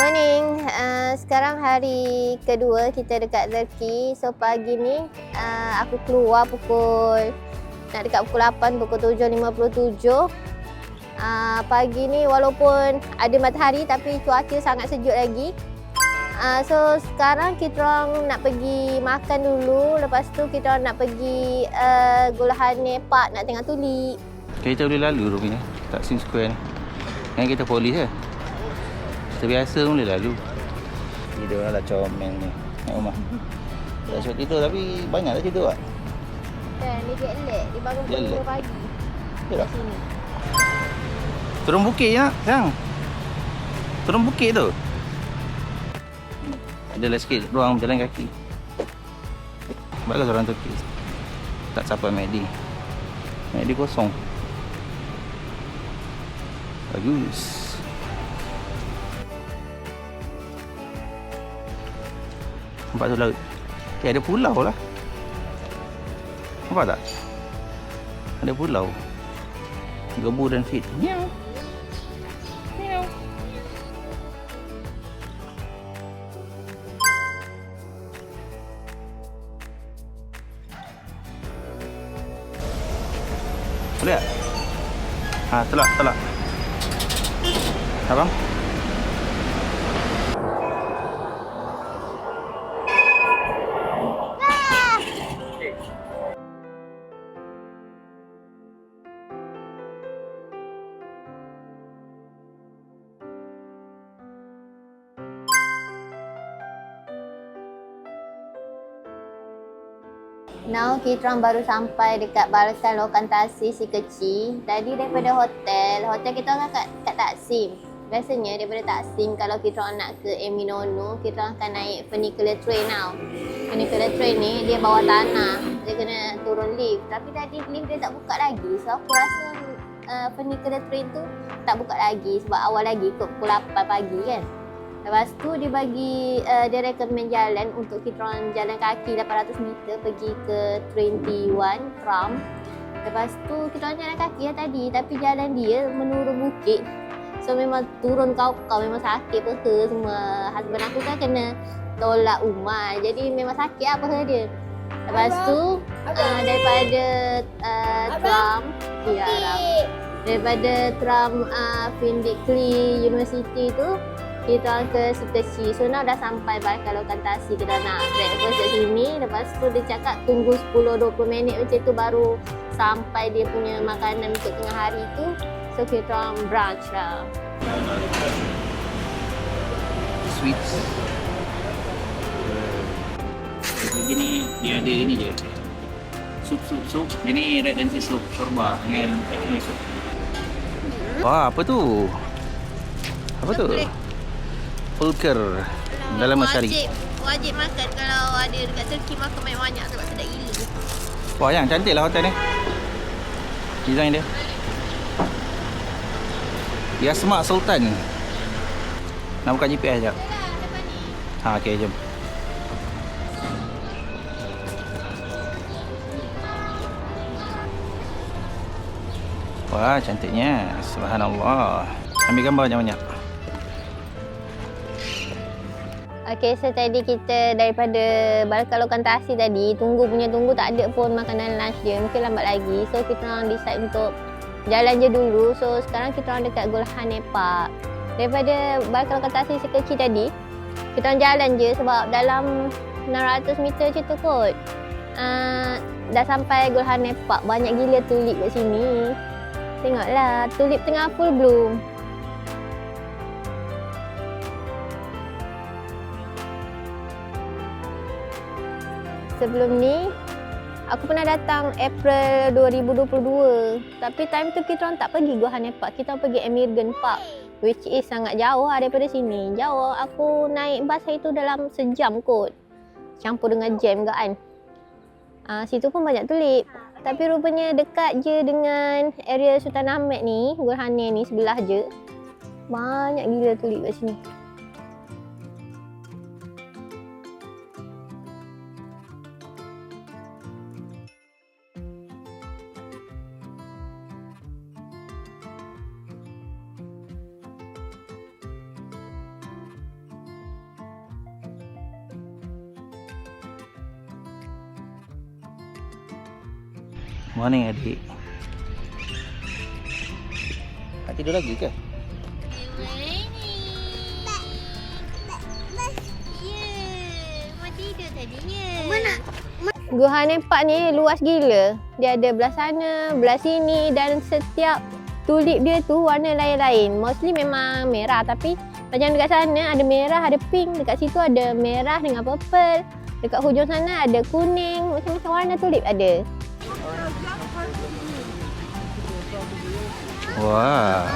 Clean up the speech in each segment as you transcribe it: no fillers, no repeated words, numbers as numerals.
Morning. Sekarang hari kedua kita dekat Turkey. So pagi ni aku keluar nak dekat pukul 8, pukul 7.57. Pagi ni walaupun ada matahari tapi cuaca sangat sejuk lagi. So sekarang kita orang nak pergi makan dulu. Lepas tu kita orang nak pergi Gulhane Park nak tengok tulip. Kita boleh lalu rupanya Taksim Square ni. Kan kita polis ke? Kita biasa pun boleh lalu. Tidur lah comel ni kat rumah. Tak syok tidur tapi banyak dah tidur tak? Kan, dia jet lag. Dia bangun pukul 2 pagi. Yalah. Kat sini. Turun bukit je nak sekarang. Turun bukit tu. Adalah sikit ruang berjalan kaki. Bagus orang Turki. Tak sampai McD. McD kosong. Bagus. Nampak tu laut. Ada pulau lah. Nampak tak? Ada pulau. Gebu dan fit. Miau. Miau. Boleh tak? Telak. Abang? Now kita orang baru sampai dekat Balkan Lokantasi si kecil. Tadi daripada hotel kita orang kat Taksim. Biasanya daripada Taksim kalau kita orang nak ke Eminonu, kita orang akan naik funicular train now. Funicular train ni dia bawah tanah. Dia kena turun lift. Tapi tadi lift dia tak buka lagi. So aku rasa funicular train tu tak buka lagi sebab awal lagi kot pukul 8 pagi kan. Lepas tu dia recommend jalan untuk kita orang jalan kaki 800 meter pergi ke 21 tram. Lepas tu kita orang jalan kaki lah tadi tapi jalan dia menurun bukit. So memang turun kau memang sakit peha semua. Husband aku kan kena tolak Umar. Jadi memang sakit apa peha dia. Lepas tu daripada tram daripada tram Findikli University tu kita orang ke Sukeci. So now dah sampai Balkan Lokantasi. Kita nak breakfast kat sini. Lepas tu dia cakap tunggu 10-20 minit macam tu baru sampai dia punya makanan untuk tengah hari tu. So kita orang brunch lah. Sweets. Begini dia ada ini je. Sup. Ini red lentil soup shorba dengan ini soup. Wah, apa tu? Apa tu? Pulker dalam Masyari. Wajib makan kalau ada dekat Turki, makan banyak-banyak sebab sedap gila. Wah, yang cantik lah hotel ni. Design dia. Yasmak Sultan. Nak buka GPS sekejap. Okey, jom. Wah, cantiknya. Subhanallah. Ambil gambar banyak-banyak. Okay, so tadi kita daripada Balkan Lokantasi tadi, tunggu tak ada pun makanan lunch dia. Mungkin lambat lagi. So, kita orang decide untuk jalan je dulu. So, sekarang kita orang dekat Gulhane Park. Daripada Balkan Lokantasi sekecil tadi, kita orang jalan je sebab dalam 600 meter macam tu kot. Dah sampai Gulhane Park. Banyak gila tulip kat sini. Tengoklah, tulip tengah full bloom. Sebelum ni, aku pernah datang April 2022. Tapi time tu kita orang tak pergi Gulhane Park. Kita orang pergi Emirgan Park. Which is sangat jauh daripada sini. Jauh, aku naik bas hari tu dalam sejam kot. Campur dengan jam ke kan. Situ pun banyak tulip. Tapi rupanya dekat je dengan area Sultan Ahmed ni, Gulhane ni sebelah je. Banyak gila tulip kat sini. Morning adik. Tak tidur lagi ke? Gua Hanepak ni luas gila. Dia ada belah sana, belah sini dan setiap tulip dia tu warna lain-lain. Mostly memang merah tapi macam dekat sana ada merah, ada pink. Dekat situ ada merah dengan purple. Dekat hujung sana ada kuning. Macam-macam warna tulip ada. Wah.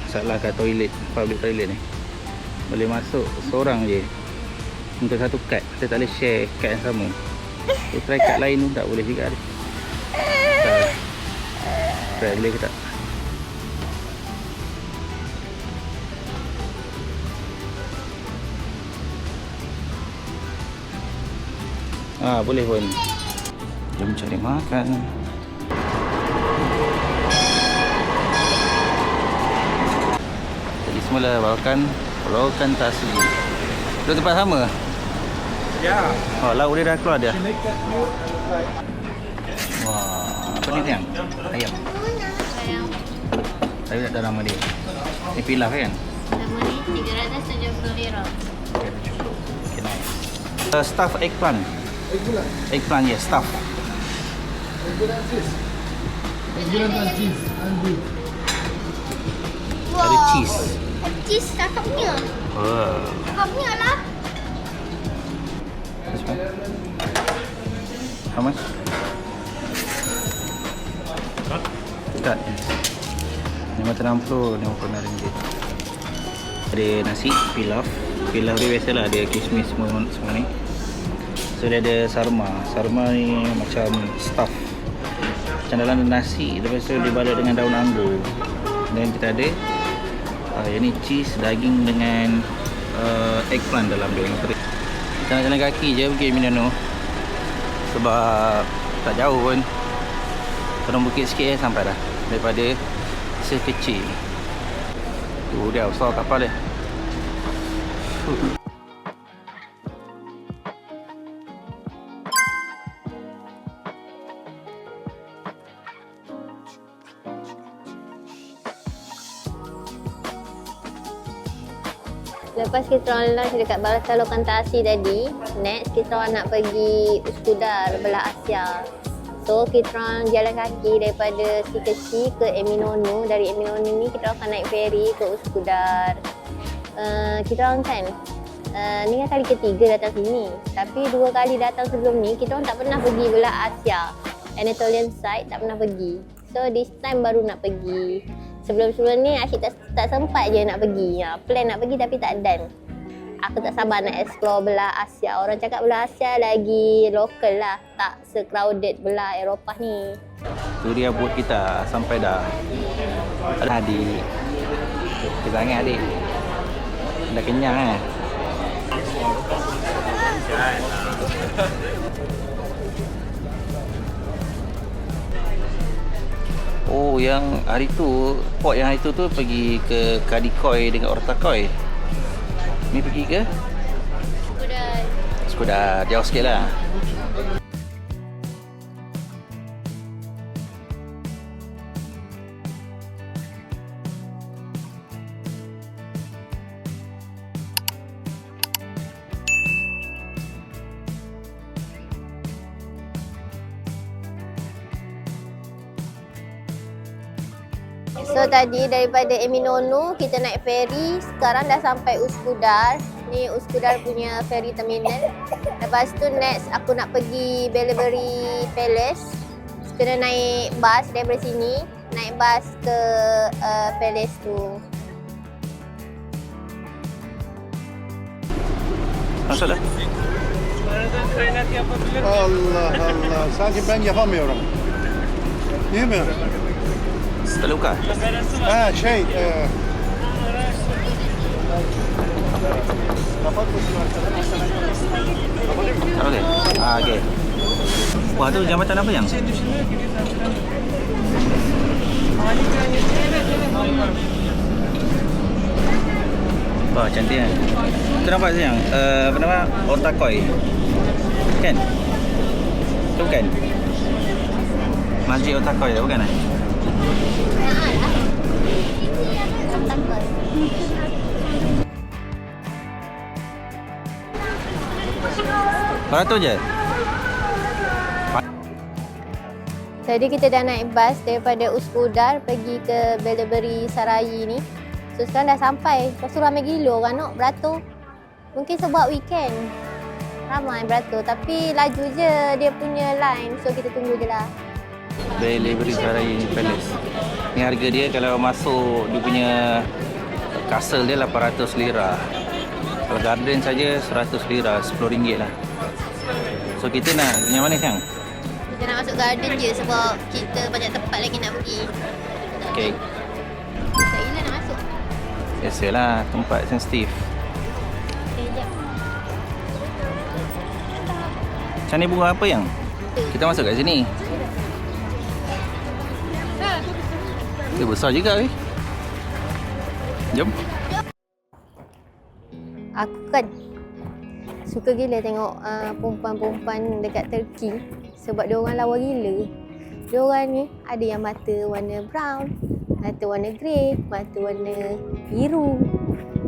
Salah kat toilet, public toilet ni. Boleh masuk seorang je untuk satu kad. Kita tak boleh share kad yang sama. Kita try kad lain pun tak boleh juga. Try boleh ke tak? Boleh pun. Jom cari makan. Semula bawakan tasi. Itu tempat sama? Ya. Oh, lauk dia dah keluar dia. Wah, apa ni yang? Ayam. Saya tak tahu nama dia. Ni pilaf kan? Nama ni RM370. Okay, nice. Stuffed eggplant. Eggplant, yes, stuffed. Eggplant and cheese and beef. Ada cheese. Cheese cakapnya. Wah. Cakapnya lah. This one. How much? Cut. 560 RM50. Ada nasi, pilaf. Pilaf dia biasalah, ada kismis semua ni. So dia ada sarma. Sarma ni macam stuff. Macam dalam nasi, lepas tu dibalut dengan daun anggur. Dan kita ada yang ni cheese, daging dengan eggplant dalam dia. Kita nak jalan kaki je pergi Minono sebab tak jauh pun. Turun bukit sikit sampai dah. Daripada Sir Kecil. Tu dia besar kapal dia. Lepas kita orang lunch dekat Balasan Lokantasi tadi, next kita orang nak pergi Uskudar belah Asia. So kita orang jalan kaki daripada Si Kecil ke Eminonu. Dari Eminonu ni kita orang akan naik ferry ke Uskudar. Kita orang kan ni kan kali ketiga datang sini. Tapi 2 kali datang sebelum ni kita orang tak pernah pergi belah Asia. Anatolian side tak pernah pergi. So this time baru nak pergi. Sebelum-sebelum ni Asyik tak sempat je nak pergi. Plan nak pergi tapi tak done. Aku tak sabar nak explore belah Asia. Orang cakap belah Asia lagi lokal lah. Tak se-crowded belah Eropah ni. Tu dia boat kita sampai dah. Ada adik. Kita sangat adik. Dah kenyang eh. Oh, yang hari tu, port yang hari tu pergi ke Kadikoy dengan Ortakoy. Ni pergi ke? Skudar. Skudar, jauh sikit lah. So tadi daripada Eminonu kita naik feri, sekarang dah sampai Uskudar. Ni Uskudar punya ferry terminal. Lepas tu next aku nak pergi Bellevue Palace. Kena naik bas daripada sini, naik bas ke Palace tu. Masuk dah. Allah Allah. Sanki ben yapamıyorum. Değil mi? Tak boleh buka? Ha şey. Kapat mısın arkadan? Tak boleh? Okey. Wah, tu jambatan apa yang? Wah, cantik kan? Tu nampak sayang? Apa nama? Otakoi. Kan? Tu bukan? Masjid Otakoi tu bukan? Berapa je? Tadi kita dah naik bas daripada Uskudar pergi ke Bellevue Sarayi ni. So sekarang dah sampai. Lepas tu ramai gila orang nak beratur. Mungkin sebab weekend. Ramai beratur tapi laju je dia punya line. So kita tunggu je lah. Bellevue Sarayi Palace. Ni harga dia kalau masuk dia punya castle dia 800 lira. Kalau garden saja 100 lira, RM10 lah. So kita nak yang mana sekarang? Kita nak masuk garden je sebab kita banyak tempat lagi nak pergi. Okey. Tak gila nak masuk. Biasalah tempat sensitif. Okay, jap. Macam ni bunga apa yang? Kita masuk kat sini. Dia besar juga weh. Jom. Aku kan suka gila tengok perempuan-perempuan dekat Turki sebab dia orang lawa gila. Dia orang ni ada yang mata warna brown, mata warna grey, mata warna biru.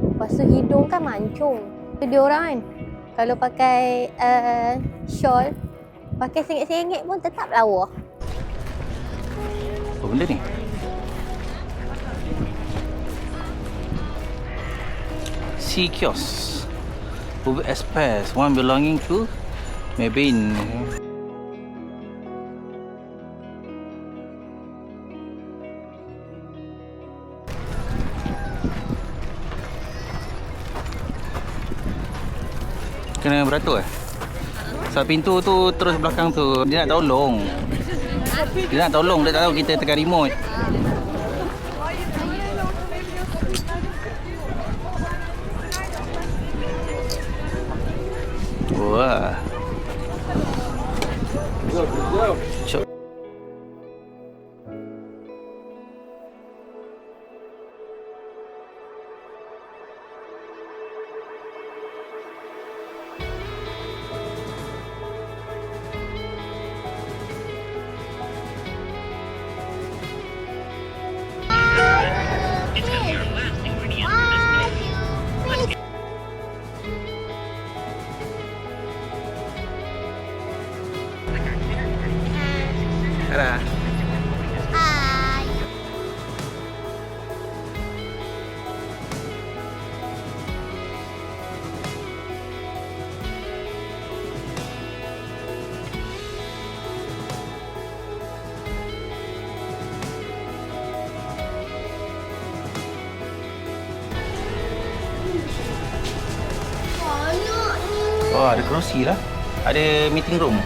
Lepas tu hidung kan mancung. Dia orang kan kalau pakai shawl, pakai sengit-sengit pun tetap lawa. Apa benda ni? Sea kiosk. Public space, one belonging to Mebane. Kena beratur eh? Sebab pintu tu terus belakang tu. Dia nak tolong. Dia tak tahu kita tekan remote. Wah. Cok. Ada. Hai. Oh, ada kerusi lah. Ada meeting room.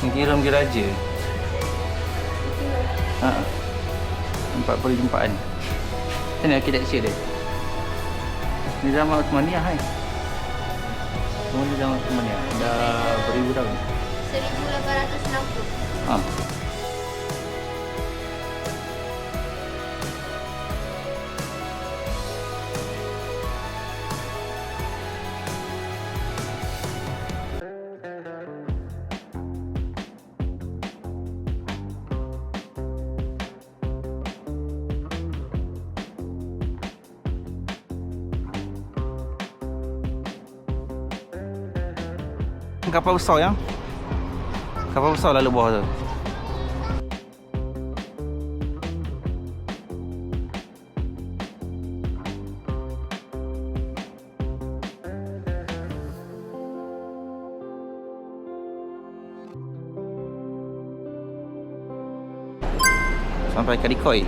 Meeting room diraja. Ha. Tempat perjumpaan. Macam mana arkitektur dia? Ni zaman Uthmaniyah hai. Semua ni zaman Uthmaniyah. Dah beribu tahun. 1860. Ha. Kapal besar yang. Kapal besar lalu bawah tu. sampai Kadikoi.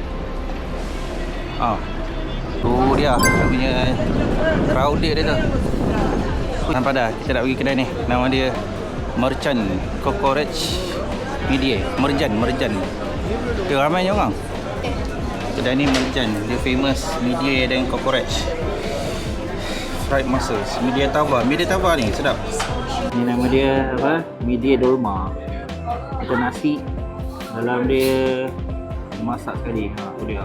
Tu dia punya crowded dia tu. Nampak dah, kita nak pergi kedai ni. Nama dia Merchant Cockroach Midye. Merjan. Dia ramainya orang. Kedai ni Merjan, dia famous midye dan cockroach. Fried mussels, midye tava ni sedap. Ni nama dia apa? Midye dolma. Itu nasi dalam dia masak sekali. Tu dia.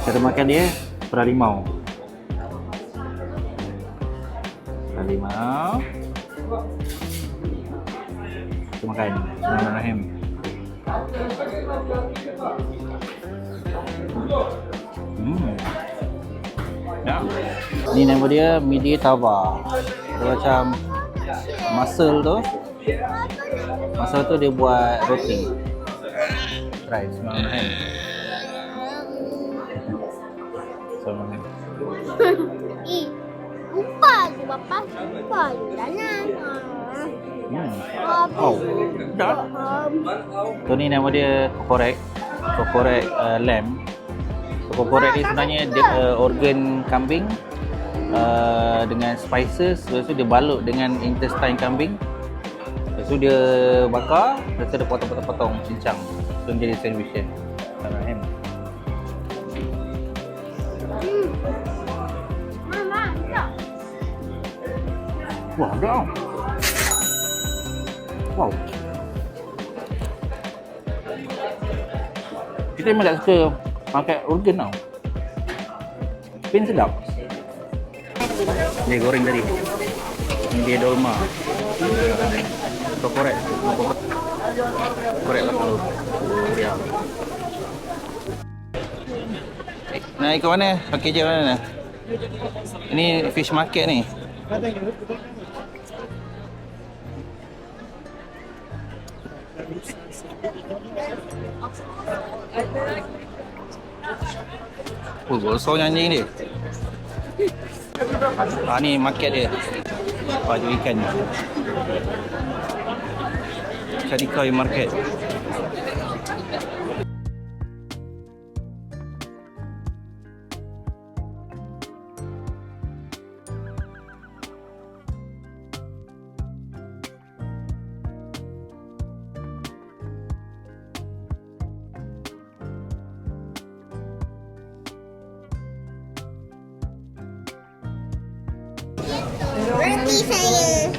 Cara makan dia peralimau. Kita makan. Bismillahirrahmanirrahim. Ya. Ni nama dia midye tava. Dia macam mussel tu. Mussel tu dia buat roti. Try. Bismillahirrahmanirrahim. Lupa je bapa. Lupa je jangan. Oh, dah. Tu ni nama dia kokorek lamb. Kokorek ni sebenarnya dia, organ kambing dengan spices. Lepas tu dia balut dengan intestine kambing. Lepas tu dia bakar. Lepas tu dia potong-potong cincang. So jadi sandwich dia. Bismillahirrahmanirrahim. Wah, dah. Wow. Kita memang tak suka makan organ tau. Pin sedap. Dia goreng tadi. Ini dia dolma. Korek lah kalau. Ya. Nak ikut mana? Pakai je mana? Ini fish market ni. Oh, gosong anjing dia. Ni market dia. Baju ikan. Kadikoi market. Berhenti saya.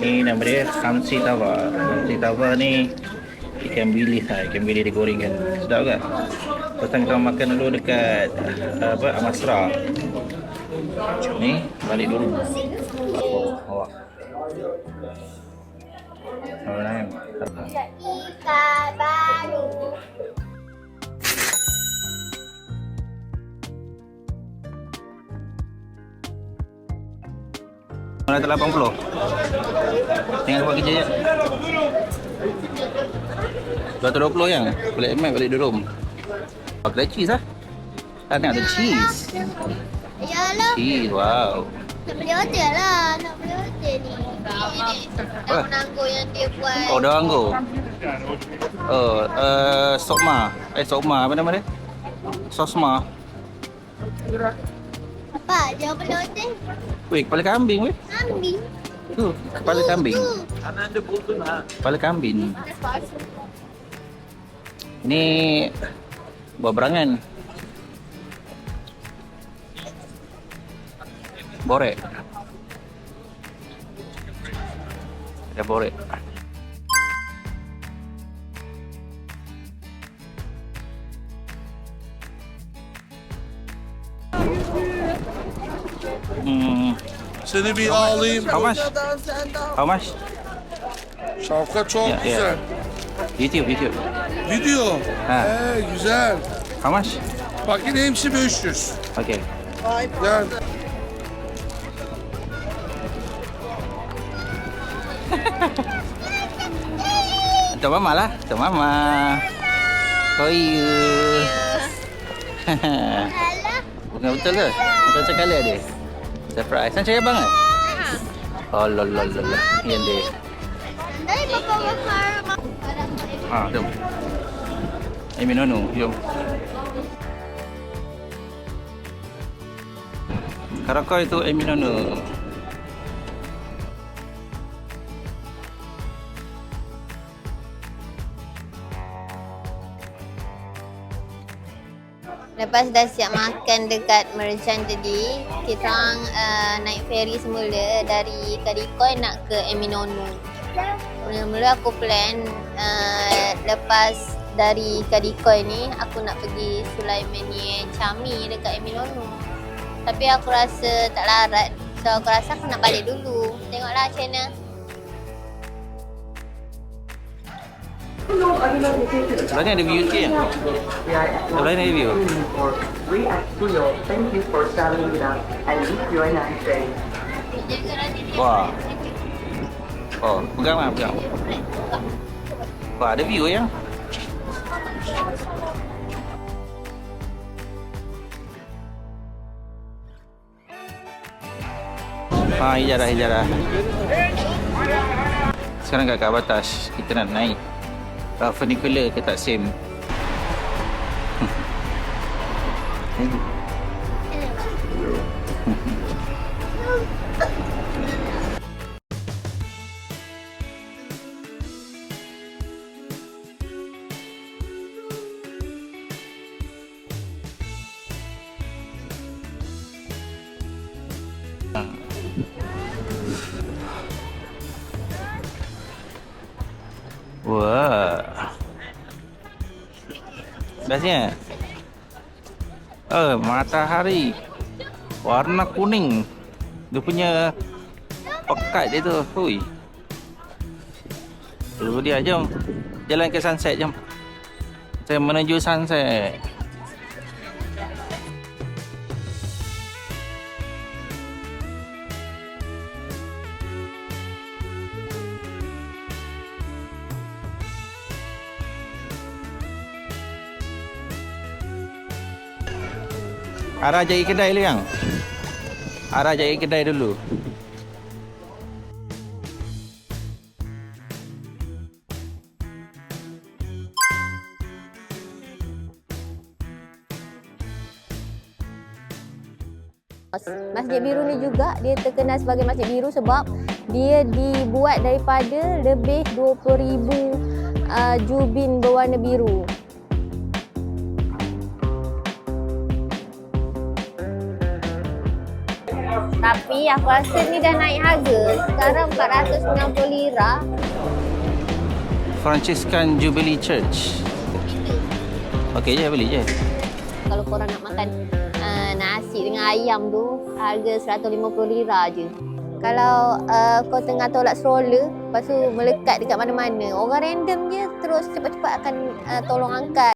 Ni nama dia Kamsi Tava. Kamsi Tava ni ikan bilis lah, ikan bilis digorengkan. Sedap kan? Pasal kita makan dulu dekat Amasra. Ni balik dulu. Awak. Alright. Ikan baru. Mana 80? Tinggal buat kerja je. 220 yang balik emat balik duduk. Pakai cheese lah. Tengok ada cheese. Yalah. Cheese, wow. Nak beli hotel lah. Nak beli hotel ni. Daun anggur yang dia buat. Oh, daun anggur. Oh, sokma. Sokma apa nama dia? Sosma. Apa? Jangan beli hotel. Weh, kepala kambing weh. Kambing. Tu, kepala kambing. Kepala kambing. Ini buah berangan. Borek. Ada borek. Seni bir ağlayayım. How much? How much? Şapka çok Ya, ya. güzel. YouTube. Video. Ha. Güzel. How much? Bak yine hepsi 500. Okay. Gel. Untuk mama lah. Untuk mama. Oh iya. Bukan betul ke? Macam cakap dia. Surprise. Kan cari abang kan? Oh, lol. Yan dia. Dari Papa Bakar. Jom. Eminono, jom. Karakau itu Eminono. Lepas dah siap makan dekat Merchant tadi, kita orang naik ferry semula dari Kadikoy nak ke Eminono. Mula-mula aku plan lepas dari Kadikoy ni aku nak pergi Sulaimanie Chami dekat Eminono. Tapi aku rasa tak larat. So aku rasa aku nak balik dulu. Tengoklah macam mana. Sebenarnya ada view sikit kan? Sebenarnya ada view. Thank you for traveling with us and wish you a nice day. Wah. Oh, pegang lah, pegang. Wah, ada view ya. Hijarah. Sekarang kat batas, kita nak naik funicular ke Taksim. Wah. Bestnya. Matahari. Warna kuning. Dia punya pekat dia tu. Hui. Tu dia, jom. Jalan ke sunset, jom. Saya menuju sunset. Arah jari kedai dulu yang. Arah jari kedai dulu. Masjid Biru ni juga dia terkenal sebagai Masjid Biru sebab dia dibuat daripada lebih 20,000 jubin berwarna biru. Tapi aku rasa ni dah naik harga. Sekarang 490 lira. Franciscan Jubilee Church. Okey je, beli je. Kalau korang nak makan nasi dengan ayam tu, harga 150 lira je. Kalau kau tengah tolak stroller, lepas tu melekat dekat mana-mana, orang random je terus cepat-cepat akan tolong angkat.